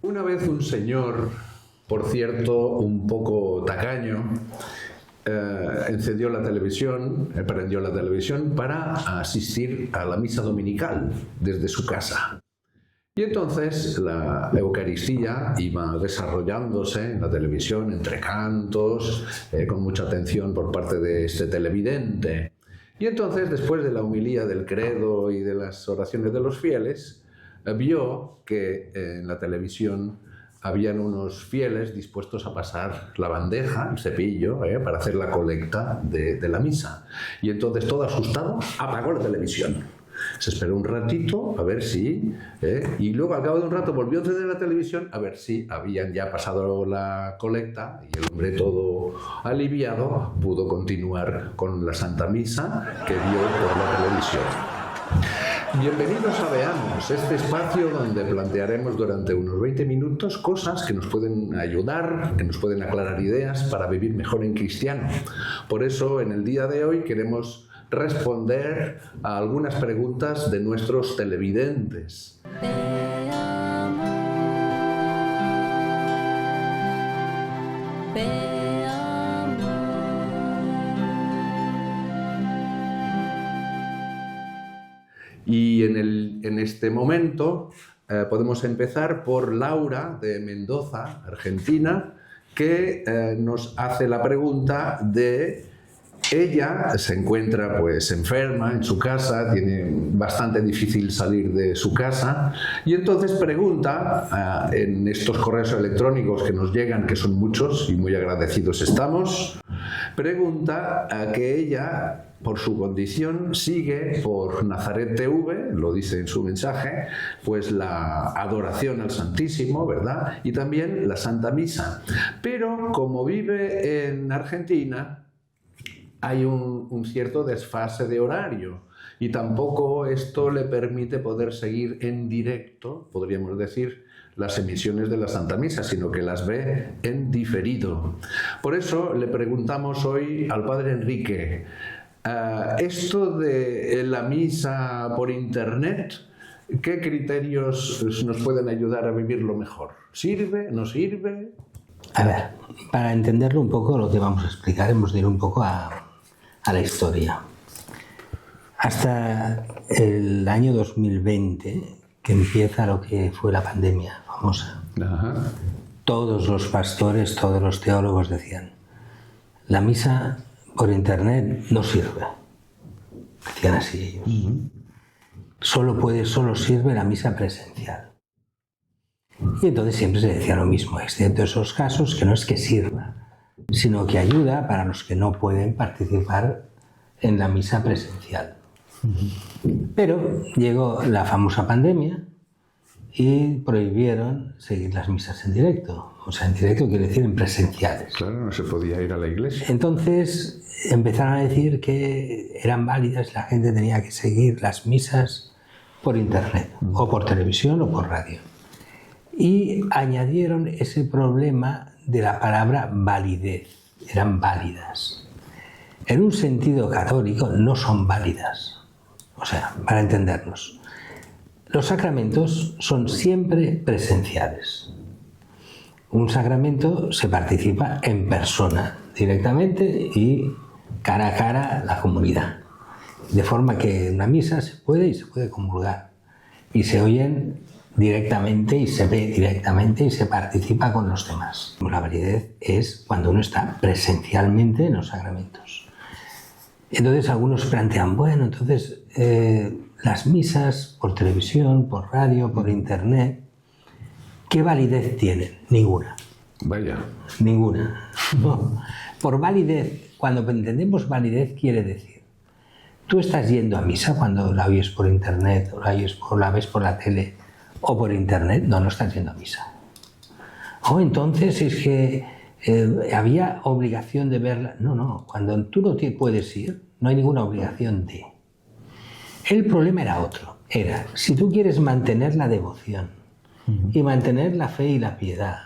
Una vez un señor, por cierto, un poco tacaño, encendió la televisión, prendió la televisión para asistir a la misa dominical desde su casa. Y entonces la Eucaristía iba desarrollándose en la televisión entre cantos, con mucha atención por parte de este televidente. Y entonces, después de la homilía del credo y de las oraciones de los fieles, vio que en la televisión habían unos fieles dispuestos a pasar la bandeja, el cepillo, para hacer la colecta de la misa. Y entonces, todo asustado, apagó la televisión. Se esperó un ratito a ver si... y luego, al cabo de un rato, volvió a encender la televisión a ver si habían ya pasado la colecta y el hombre, todo aliviado, pudo continuar con la Santa Misa que vio por la televisión. Bienvenidos a Veamos, este espacio donde plantearemos durante unos 20 minutos cosas que nos pueden ayudar, que nos pueden aclarar ideas para vivir mejor en cristiano. Por eso, en el día de hoy queremos responder a algunas preguntas de nuestros televidentes. Y en este momento podemos empezar por Laura de Mendoza, Argentina, que nos hace la pregunta de... Ella se encuentra pues enferma en su casa, tiene bastante difícil salir de su casa y entonces pregunta en estos correos electrónicos que nos llegan, que son muchos y muy agradecidos estamos, pregunta que ella, por su condición, sigue por Nazaret TV, lo dice en su mensaje, pues la adoración al Santísimo, ¿verdad? Y también la Santa Misa. Pero como vive en Argentina, hay un cierto desfase de horario y tampoco esto le permite poder seguir en directo, podríamos decir, las emisiones de la Santa Misa, sino que las ve en diferido. Por eso le preguntamos hoy al Padre Enrique, esto de la misa por internet, ¿qué criterios nos pueden ayudar a vivirlo mejor? ¿Sirve? ¿No sirve? A ver, para entenderlo un poco, lo que vamos a explicar, hemos de ir un poco a la historia. Hasta el año 2020, que empieza lo que fue la pandemia famosa, todos los pastores, todos los teólogos decían, la misa por internet no sirve. Decían así ellos. Solo sirve la misa presencial. Y entonces siempre se decía lo mismo, excepto esos casos que no es que sirva, sino que ayuda para los que no pueden participar en la misa presencial. Pero llegó la famosa pandemia y prohibieron seguir las misas en directo. O sea, en directo quiere decir en presenciales. Claro, no se podía ir a la iglesia. Entonces empezaron a decir que eran válidas, la gente tenía que seguir las misas por internet, o por televisión o por radio. Y añadieron ese problema de la palabra validez. Eran válidas. En un sentido católico no son válidas. O sea, para entendernos, los sacramentos son siempre presenciales. Un sacramento se participa en persona, directamente y cara a cara la comunidad. De forma que en una misa se puede comulgar. Y se oyen directamente y se ve directamente y se participa con los demás. La validez es cuando uno está presencialmente en los sacramentos. Entonces algunos plantean, bueno, entonces las misas por televisión, por radio, por internet, ¿qué validez tienen? Ninguna. Vaya. Ninguna. No. Por validez, cuando entendemos validez, quiere decir, tú estás yendo a misa cuando la oyes por internet o la ves por la tele, o por internet, no estás yendo a misa. Entonces es que había obligación de verla. No, cuando tú no te puedes ir, no hay ninguna obligación de. El problema era otro, era, si tú quieres mantener la devoción y mantener la fe y la piedad,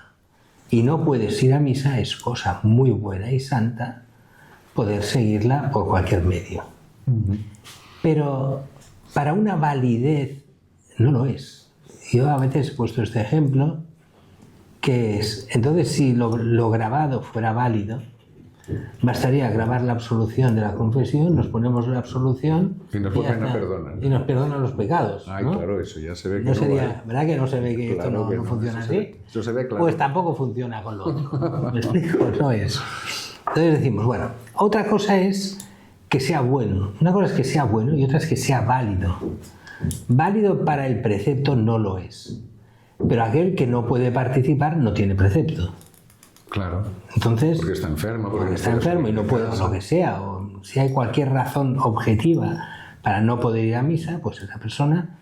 y no puedes ir a misa, es cosa muy buena y santa poder seguirla por cualquier medio. Pero para una validez no lo es. Yo a veces he puesto este ejemplo ¿Qué es? Entonces, si lo grabado fuera válido, bastaría grabar la absolución de la confesión, nos ponemos la absolución y nos vuelven a perdonar. Y nos perdonan los pecados. Ay, ¿no? Claro, eso ya se ve que no sería, ¿verdad que no se ve que Claro esto que no funciona así? Eso se ve claro. Pues tampoco funciona con lo otro. ¿Me explico? No es. Entonces decimos, bueno, otra cosa es que sea bueno. Una cosa es que sea bueno y otra es que sea válido. Válido para el precepto no lo es. Pero aquel que no puede participar no tiene precepto. Claro. Entonces, porque está enfermo. Porque está enfermo y no puede, o lo que sea, o si hay cualquier razón objetiva para no poder ir a misa, pues esa persona,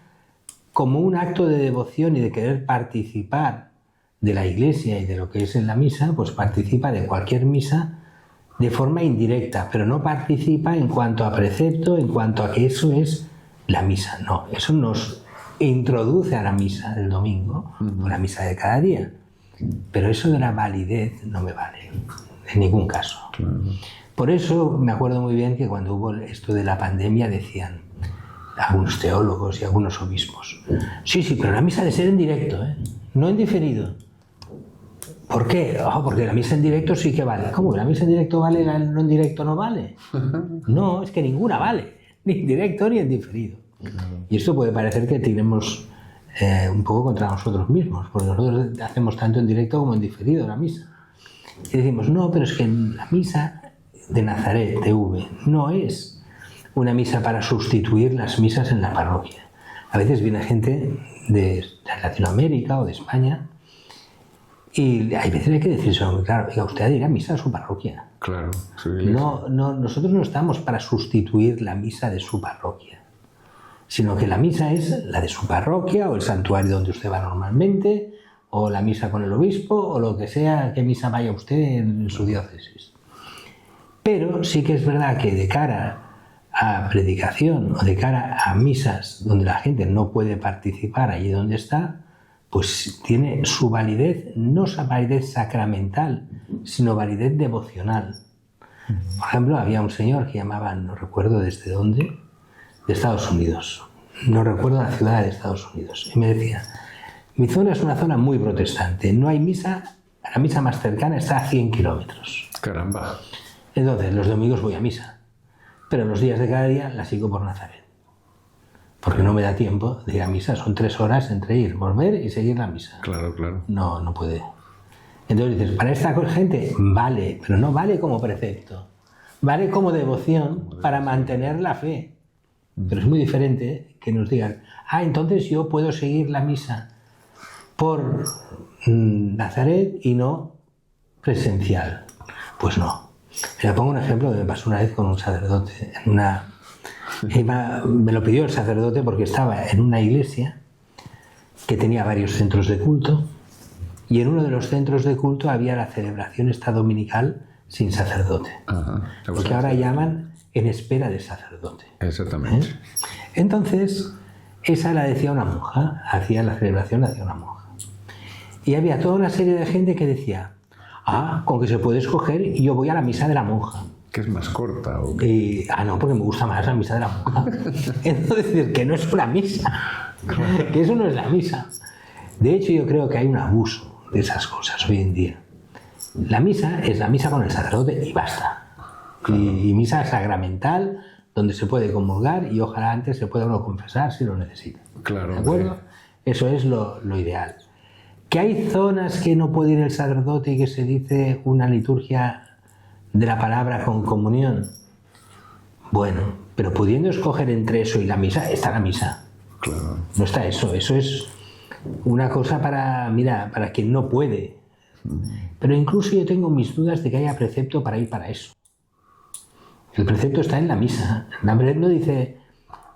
como un acto de devoción y de querer participar de la iglesia y de lo que es en la misa, pues participa de cualquier misa de forma indirecta, pero no participa en cuanto a precepto, en cuanto a que eso es la misa. No, eso nos introduce a la misa del domingo, o la misa de cada día. Pero eso de la validez no me vale, en ningún caso. Claro. Por eso me acuerdo muy bien que cuando hubo esto de la pandemia decían algunos teólogos y algunos obispos, sí, pero la misa ha de ser en directo, no en diferido. ¿Por qué? Porque la misa en directo sí que vale. ¿Cómo que la misa en directo vale y la en directo no vale? No, es que ninguna vale, ni en directo ni en diferido. Y esto puede parecer que tiremos un poco contra nosotros mismos, porque nosotros hacemos tanto en directo como en diferido la misa. Y decimos, no, pero es que la misa de Nazaret, TV, no es una misa para sustituir las misas en la parroquia. A veces viene gente de Latinoamérica o de España y hay veces hay que decirse, claro, oiga, usted ha de ir a misa a su parroquia. Claro. Sí, no, nosotros no estamos para sustituir la misa de su parroquia, sino que la misa es la de su parroquia o el santuario donde usted va normalmente, o la misa con el obispo, o lo que sea, que misa vaya usted en su diócesis. Pero sí que es verdad que de cara a predicación o de cara a misas donde la gente no puede participar allí donde está, pues tiene su validez, no esa validez sacramental, sino validez devocional. Por ejemplo, había un señor que llamaban, no recuerdo desde dónde, de Estados Unidos. No recuerdo la ciudad de Estados Unidos. Y me decía, mi zona es una zona muy protestante. No hay misa, la misa más cercana está a 100 kilómetros. Caramba. Entonces, los domingos voy a misa. Pero los días de cada día la sigo por Nazaret. Porque no me da tiempo de ir a misa. Son 3 horas entre ir, volver y seguir la misa. Claro. No puede. Entonces dices, para esta gente vale, pero no vale como precepto. Vale como devoción para mantener la fe. Pero es muy diferente que nos digan, entonces yo puedo seguir la misa por Nazaret y no presencial. Pues no. Le pongo un ejemplo que me pasó una vez con un sacerdote. Me lo pidió el sacerdote porque estaba en una iglesia que tenía varios centros de culto y en uno de los centros de culto había la celebración esta dominical sin sacerdote. Porque ahora llaman en espera de sacerdote. Exactamente. Entonces, esa la decía una monja, hacía la celebración, la hacía una monja. Y había toda una serie de gente que decía, con que se puede escoger y yo voy a la misa de la monja. ¿Que es más corta? ¿O qué? Y, no, porque me gusta más la misa de la monja. Entonces, decir que no es una misa, que eso no es la misa. De hecho, yo creo que hay un abuso de esas cosas hoy en día. La misa es la misa con el sacerdote y basta. Y misa sacramental, donde se puede comulgar y ojalá antes se pueda uno confesar si lo necesita. Claro. ¿De acuerdo? Eso es lo ideal. ¿Que hay zonas que no puede ir el sacerdote y que se dice una liturgia de la palabra con comunión? Bueno, pero pudiendo escoger entre eso y la misa, está la misa. Claro. No está eso. Eso es una cosa para quien no puede. Pero incluso yo tengo mis dudas de que haya precepto para ir para eso. El precepto está en la misa. La Biblia no dice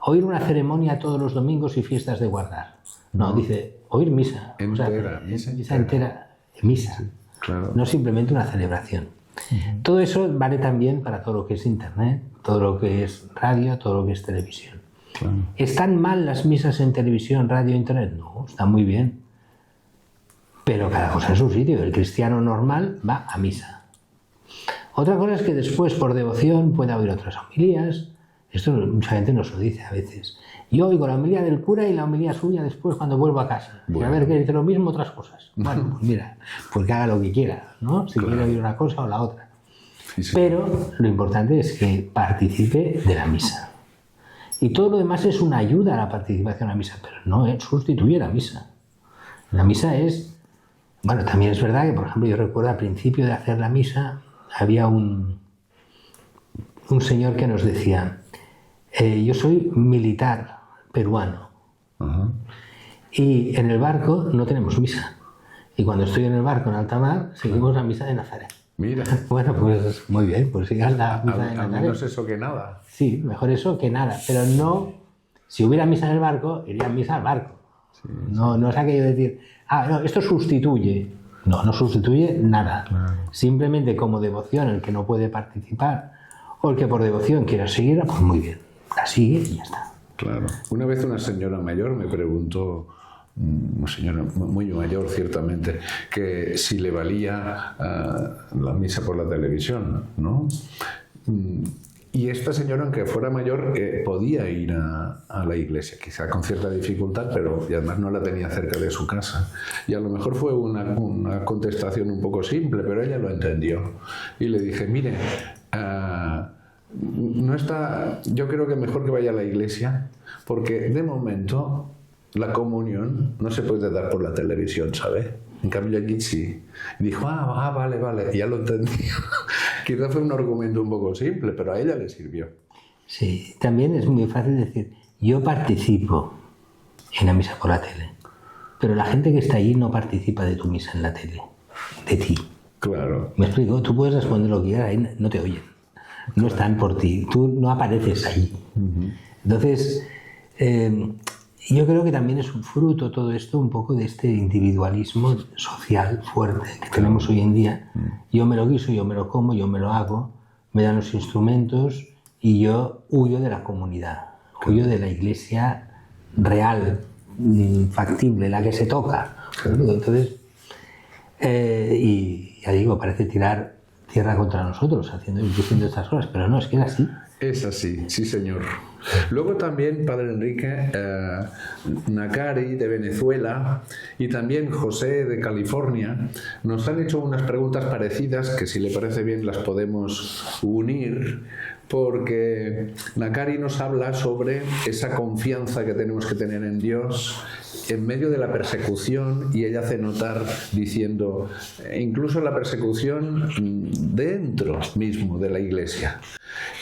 oír una ceremonia todos los domingos y fiestas de guardar. No, dice oír misa. Entera, misa entera. Misa. Claro. No simplemente una celebración. Todo eso vale también para todo lo que es internet, todo lo que es radio, todo lo que es televisión. Claro. ¿Están mal las misas en televisión, radio e internet? No, están muy bien. Pero cada cosa en su sitio. El cristiano normal va a misa. Otra cosa es que después, por devoción, pueda oír otras homilías Esto mucha gente nos lo dice a veces. Yo oigo la homilía del cura y la homilía suya después cuando vuelvo a casa. Bueno. Y a ver que dice lo mismo otras cosas. Bueno, pues mira, pues que haga lo que quiera, ¿no? Si quiere oír una cosa o la otra. Sí. Pero lo importante es que participe de la misa. Y todo lo demás es una ayuda a la participación en la misa, pero no sustituye la misa. La misa es... Bueno, también es verdad que, por ejemplo, yo recuerdo al principio de hacer la misa, había un señor que nos decía, yo soy militar peruano, y en el barco no tenemos misa. Y cuando estoy en el barco en alta mar, seguimos la misa de Nazaret. Mira. Bueno, pues muy bien, pues sigan la misa de Nazaret. Al menos eso que nada. Sí, mejor eso que nada. Pero no, si hubiera misa en el barco, iría misa al barco. Sí, no es aquello de decir, no, esto sustituye. No sustituye nada. Claro. Simplemente como devoción, el que no puede participar o el que por devoción quiera seguir, pues muy bien, la sigue y ya está. Claro. Una vez una señora mayor me preguntó, una señora muy mayor ciertamente, que si le valía la misa por la televisión, ¿no? Y esta señora, aunque fuera mayor, podía ir a la iglesia, quizá con cierta dificultad, pero y además no la tenía cerca de su casa. Y a lo mejor fue una contestación un poco simple, pero ella lo entendió. Y le dije, mire, no está, yo creo que mejor que vaya a la iglesia, porque de momento la comunión no se puede dar por la televisión, ¿sabe? En cambio aquí sí. Y dijo, vale, ya lo entendí. Quizá fue un argumento un poco simple, pero a ella le sirvió. Sí, también es muy fácil decir, yo participo en la misa por la tele, pero la gente que está allí no participa de tu misa en la tele, de ti. Claro. Me explico, tú puedes responder lo que quieras, ahí no te oyen, no están por ti, tú no apareces ahí. Entonces, yo creo que también es un fruto todo esto un poco de este individualismo social fuerte que tenemos hoy en día. Yo me lo guiso, yo me lo como, yo me lo hago, me dan los instrumentos y yo huyo de la comunidad, huyo de la iglesia real, factible, la que se toca. Entonces, y ya digo, parece tirar tierra contra nosotros diciendo estas cosas, pero no, es que es así. Es así, sí señor. Luego también, Padre Enrique, Nakari de Venezuela y también José de California nos han hecho unas preguntas parecidas que, si le parece bien, las podemos unir, porque Nakari nos habla sobre esa confianza que tenemos que tener en Dios en medio de la persecución, y ella hace notar diciendo, incluso la persecución dentro mismo de la Iglesia.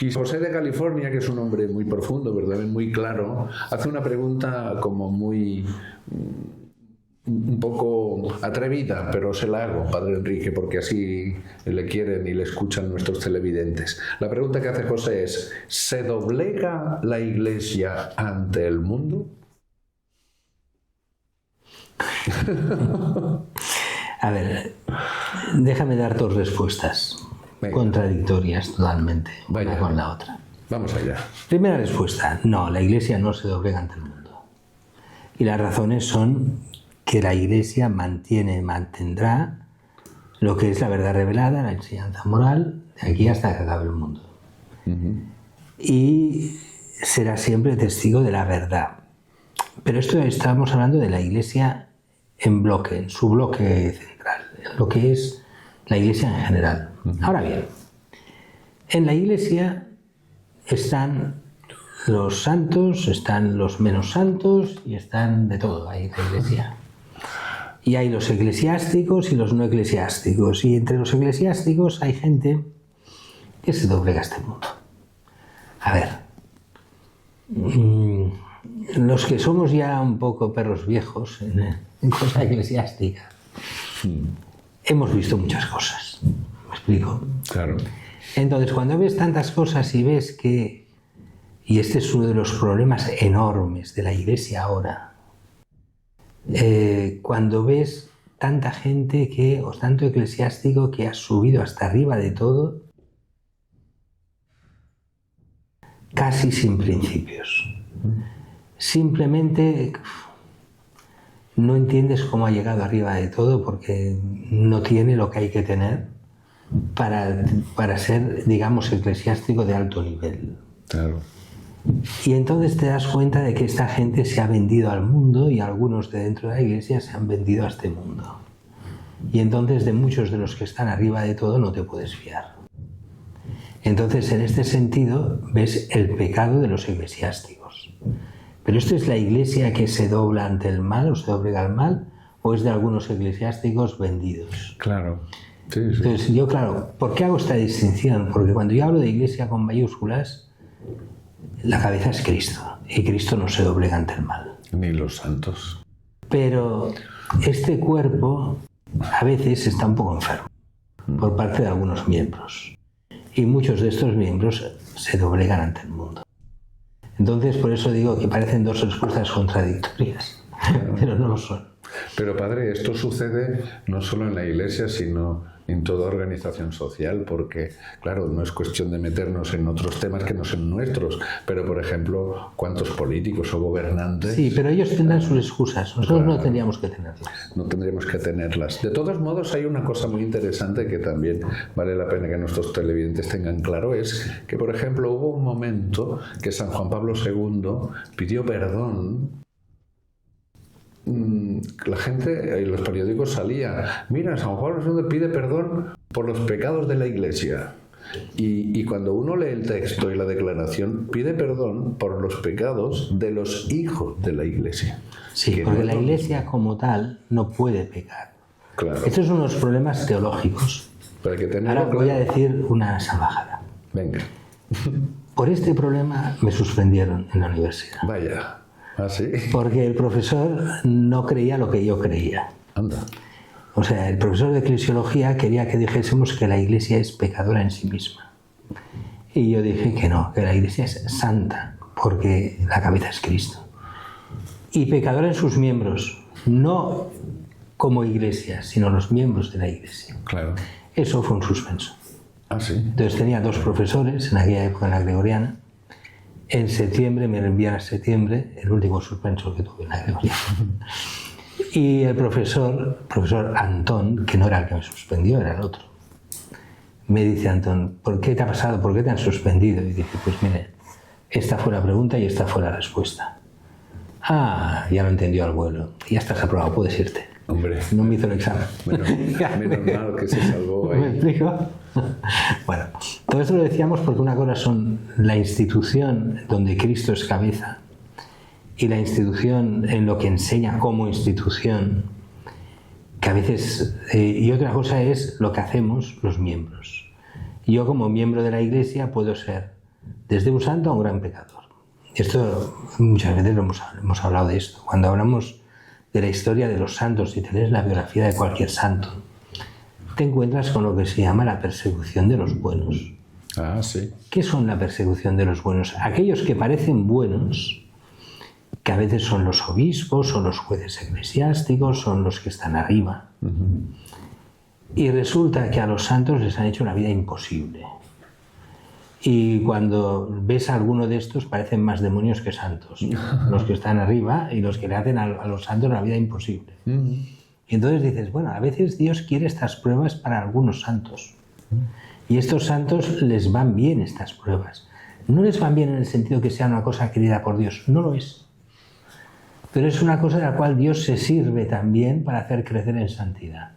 Y José de California, que es un hombre muy profundo, verdaderamente muy claro, hace una pregunta como muy... un poco atrevida, pero se la hago, Padre Enrique, porque así le quieren y le escuchan nuestros televidentes. La pregunta que hace José es, ¿se doblega la Iglesia ante el mundo? A ver, déjame dar dos respuestas. Venga. Contradictorias totalmente, una con la otra. Vamos allá. Primera respuesta, no, la Iglesia no se doblega ante el mundo. Y las razones son que la Iglesia mantendrá lo que es la verdad revelada, la enseñanza moral, de aquí hasta que acabe el mundo. Y será siempre testigo de la verdad. Pero esto estamos hablando de la Iglesia en bloque, en su bloque central, en lo que es la Iglesia en general. Ahora bien, en la Iglesia están los santos, están los menos santos y están de todo ahí en la Iglesia. Y hay los eclesiásticos y los no eclesiásticos. Y entre los eclesiásticos hay gente que se doblega a este mundo. A ver, los que somos ya un poco perros viejos en cosa eclesiástica, hemos visto muchas cosas. ¿Me explico? Claro. Entonces, cuando ves tantas cosas y ves que, y este es uno de los problemas enormes de la Iglesia ahora, cuando ves tanta gente o tanto eclesiástico que ha subido hasta arriba de todo, casi sin principios. Simplemente no entiendes cómo ha llegado arriba de todo, porque no tiene lo que hay que tener para ser, digamos, eclesiástico de alto nivel. Claro. Y entonces te das cuenta de que esta gente se ha vendido al mundo y algunos de dentro de la iglesia se han vendido a este mundo. Y entonces de muchos de los que están arriba de todo no te puedes fiar. Entonces en este sentido ves el pecado de los eclesiásticos. ¿Pero esto es la iglesia que se dobla ante el mal o se doblega al mal? ¿O es de algunos eclesiásticos vendidos? Claro. Sí, sí. Entonces yo, claro, ¿por qué hago esta distinción? Porque cuando yo hablo de iglesia con mayúsculas, la cabeza es Cristo, y Cristo no se doblega ante el mal. Ni los santos. Pero este cuerpo a veces está un poco enfermo por parte de algunos miembros, y muchos de estos miembros se doblegan ante el mundo. Entonces, por eso digo que parecen dos respuestas contradictorias, pero no lo son. Pero padre, esto sucede no solo en la iglesia, sino en toda organización social, porque, claro, no es cuestión de meternos en otros temas que no son nuestros, pero, por ejemplo, ¿cuántos políticos o gobernantes? Sí, pero ellos tendrán sus excusas, nosotros Claro, no tendríamos que tenerlas. no tendríamos que tenerlas. De todos modos, hay una cosa muy interesante que también vale la pena que nuestros televidentes tengan claro, es que, por ejemplo, hubo un momento que San Juan Pablo II pidió perdón. La gente, en los periódicos salía, mira, San Juan II pide perdón por los pecados de la Iglesia. Y cuando uno lee el texto y la declaración, pide perdón por los pecados de los hijos de la Iglesia. Sí, porque la Iglesia como tal no puede pecar. Claro. Estos son unos problemas teológicos. Pero hay que tenerlo Ahora voy a claro. decir una salvajada. Venga. Por este problema me suspendieron en la universidad. Vaya. ¿Ah, sí? Porque el profesor no creía lo que yo creía. Anda. O sea, el profesor de eclesiología quería que dijésemos que la Iglesia es pecadora en sí misma. Y yo dije que no, que la Iglesia es santa, porque la cabeza es Cristo. Y pecadora en sus miembros, no como Iglesia, sino los miembros de la Iglesia. Claro. Eso fue un suspenso. Ah, sí. Entonces tenía dos profesores en aquella época en la Gregoriana. En septiembre, me lo envían a septiembre, el último suspenso que tuve en la Gregoriana. Y el profesor Antón, que no era el que me suspendió, era el otro, me dice: Antón, ¿por qué te ha pasado? ¿Por qué te han suspendido? Y dije: pues mire, esta fue la pregunta y esta fue la respuesta. Ah, ya lo entendió al vuelo. Ya estás aprobado, puedes irte. Hombre. No me hizo el examen. Menos mal que se salvó ¿Me ahí. explico? Bueno, todo esto lo decíamos porque una cosa son la institución donde Cristo es cabeza y la institución en lo que enseña como institución, que a veces, y otra cosa es lo que hacemos los miembros. Yo como miembro de la Iglesia puedo ser desde un santo a un gran pecador. Esto muchas veces hemos hablado de esto. Cuando hablamos de la historia de los santos, si te lees la biografía de cualquier santo, te encuentras con lo que se llama la persecución de los buenos. Ah, sí. ¿Qué son la persecución de los buenos? Aquellos que parecen buenos, que a veces son los obispos, son los jueces eclesiásticos, son los que están arriba. Y resulta que a los santos les han hecho la vida imposible. Y cuando ves a alguno de estos parecen más demonios que santos. Los que están arriba y los que le hacen a los santos la vida imposible. Y entonces dices, bueno, a veces Dios quiere estas pruebas para algunos santos. Y estos santos les van bien estas pruebas. No les van bien en el sentido que sea una cosa querida por Dios, no lo es. Pero es una cosa de la cual Dios se sirve también para hacer crecer en santidad.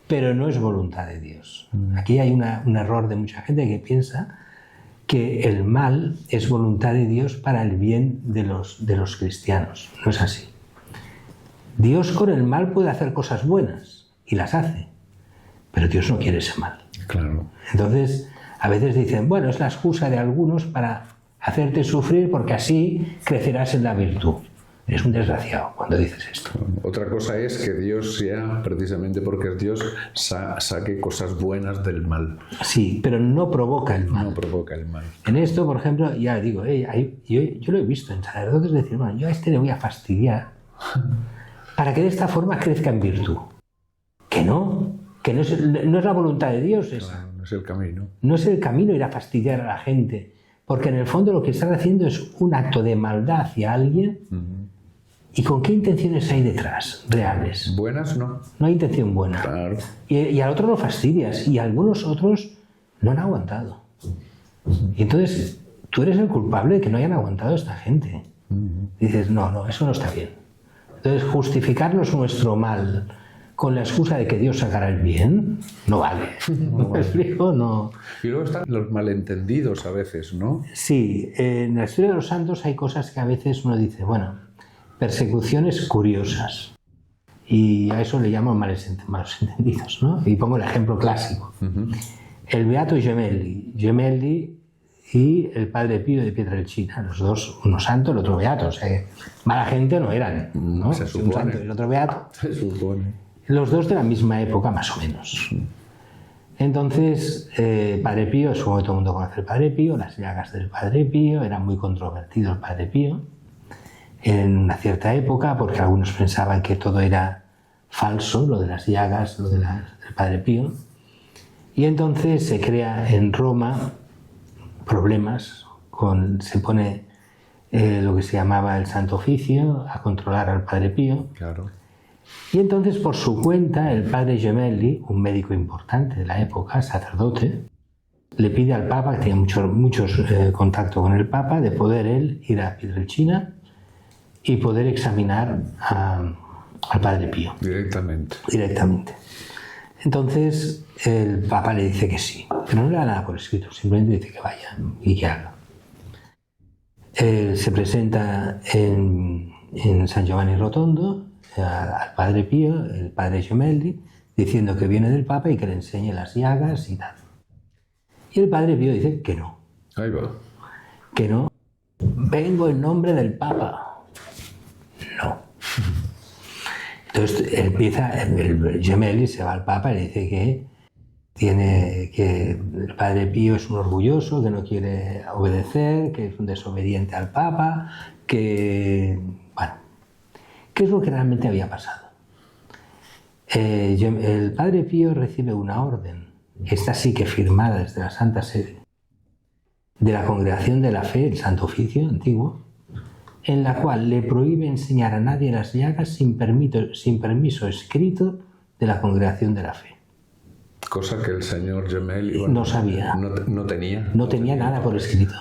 Pero no es voluntad de Dios. Aquí hay un error de mucha gente que piensa que el mal es voluntad de Dios para el bien de los cristianos. No es así. Dios con el mal puede hacer cosas buenas, y las hace, pero Dios no quiere ese mal. Claro. Entonces, a veces dicen, bueno, es la excusa de algunos para hacerte sufrir porque así crecerás en la virtud. Eres un desgraciado cuando dices esto. Otra cosa es que Dios sea, precisamente porque es Dios, saque cosas buenas del mal. Sí, pero no provoca el mal. No provoca el mal. En esto, por ejemplo, ya digo, yo lo he visto en sacerdotes decir, bueno, yo a este le voy a fastidiar para que de esta forma crezca en virtud. Que no es la voluntad de Dios esa. Claro, no es el camino. No es el camino ir a fastidiar a la gente, porque en el fondo lo que estás haciendo es un acto de maldad hacia alguien. ¿Y con qué intenciones hay detrás, reales? Buenas no. No hay intención buena. Claro. Y al otro lo fastidias, y algunos otros no han aguantado. Y entonces tú eres el culpable de que no hayan aguantado a esta gente. Dices, no, eso no está bien. Entonces, justificarnos nuestro mal con la excusa de que Dios sacará el bien, no vale. ¿No me explico? No. Y luego están los malentendidos a veces, ¿no? Sí, en la historia de los santos hay cosas que a veces uno dice, bueno, persecuciones curiosas. Y a eso le llaman malos entendidos, ¿no? Y pongo el ejemplo clásico. El beato Gemelli y el padre Pío de Pietrelcina, los dos, uno santo, el otro beato. O sea, mala gente no eran, ¿no? Se supone. Un santo y el otro beato. Se supone. Los dos de la misma época, más o menos. Entonces, Padre Pío, supongo que todo el mundo conoce el Padre Pío, las llagas del Padre Pío, era muy controvertido el Padre Pío en una cierta época, porque algunos pensaban que todo era falso, lo de las llagas, lo del Padre Pío. Y entonces se crea en Roma problemas, se pone lo que se llamaba el Santo Oficio a controlar al Padre Pío. Claro. Y entonces, por su cuenta, el padre Gemelli, un médico importante de la época, sacerdote, le pide al Papa, que tenía muchos contactos con el Papa, de poder él ir a Pietrelcina y poder examinar al padre Pío. Directamente. Entonces, el Papa le dice que sí, pero no le da nada por escrito, simplemente dice que vaya y que haga. Él se presenta en San Giovanni Rotondo al padre Pío, el padre Gemelli, diciendo que viene del Papa y que le enseñe las llagas y tal. Y el padre Pío dice que no. Ahí va. Que no. Vengo en nombre del Papa. No. Entonces el Gemelli se va al Papa y le dice que el padre Pío es un orgulloso, que no quiere obedecer, que es un desobediente al Papa, que... Bueno, ¿qué es lo que realmente había pasado? El padre Pío recibe una orden, esta sí que firmada desde la Santa Sede, de la Congregación de la Fe, el Santo Oficio antiguo, en la cual le prohíbe enseñar a nadie las llagas sin permiso escrito de la Congregación de la Fe. Cosa que el señor Gemelli no sabía. No tenía. No tenía nada por escrito.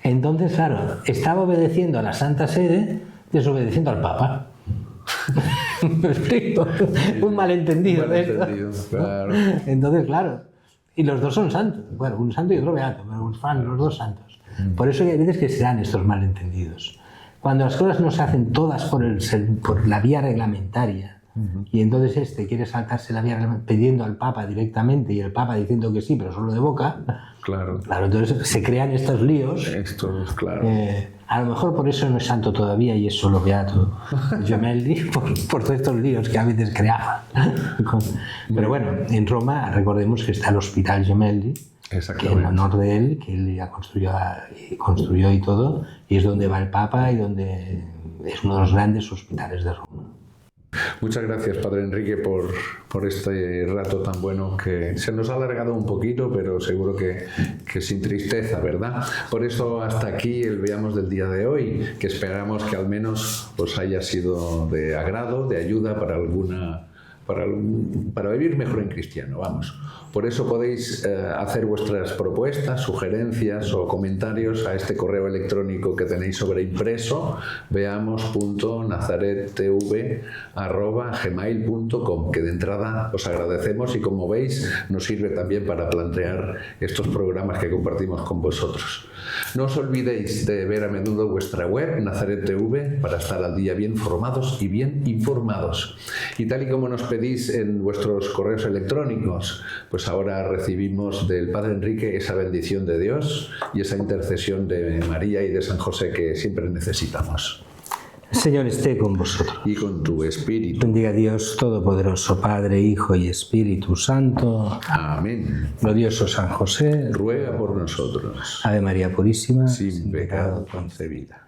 Entonces, claro, estaba obedeciendo a la Santa Sede, desobedeciendo al Papa. ¿Me explico? Un malentendido. Claro. Entonces, claro. Y los dos son santos. Bueno, un santo y otro beato, pero fan los dos santos. Por eso hay veces que se dan estos malentendidos. Cuando las cosas no se hacen todas por la vía reglamentaria, y entonces quiere saltarse la vía pidiendo al Papa directamente y el Papa diciendo que sí, pero solo de boca. Claro, entonces se crean estos líos. Claro. A lo mejor por eso no es santo todavía y es solo beato Gemelli, por todos estos líos que a veces creaban. Pero bueno, en Roma recordemos que está el Hospital Gemelli, que en honor de él, que él ya construyó y todo, y es donde va el Papa y donde es uno de los grandes hospitales de Roma. Muchas gracias, Padre Enrique, por este rato tan bueno que se nos ha alargado un poquito, pero seguro que sin tristeza, ¿verdad? Por eso hasta aquí el Veamos del día de hoy, que esperamos que al menos os haya sido de agrado, de ayuda para vivir mejor en cristiano, vamos. Por eso podéis hacer vuestras propuestas, sugerencias o comentarios a este correo electrónico que tenéis sobreimpreso, veamos.nazarettv@gmail.com, que de entrada os agradecemos y, como veis, nos sirve también para plantear estos programas que compartimos con vosotros. No os olvidéis de ver a menudo vuestra web, Nazaret TV, para estar al día bien formados y bien informados. Y tal y como nos pedís en vuestros correos electrónicos, pues ahora recibimos del Padre Enrique esa bendición de Dios y esa intercesión de María y de San José que siempre necesitamos. El Señor esté con vosotros. Y con tu espíritu. Bendiga a Dios Todopoderoso, Padre, Hijo y Espíritu Santo. Amén. Glorioso San José, ruega por nosotros. Ave María Purísima, sin pecado concebida.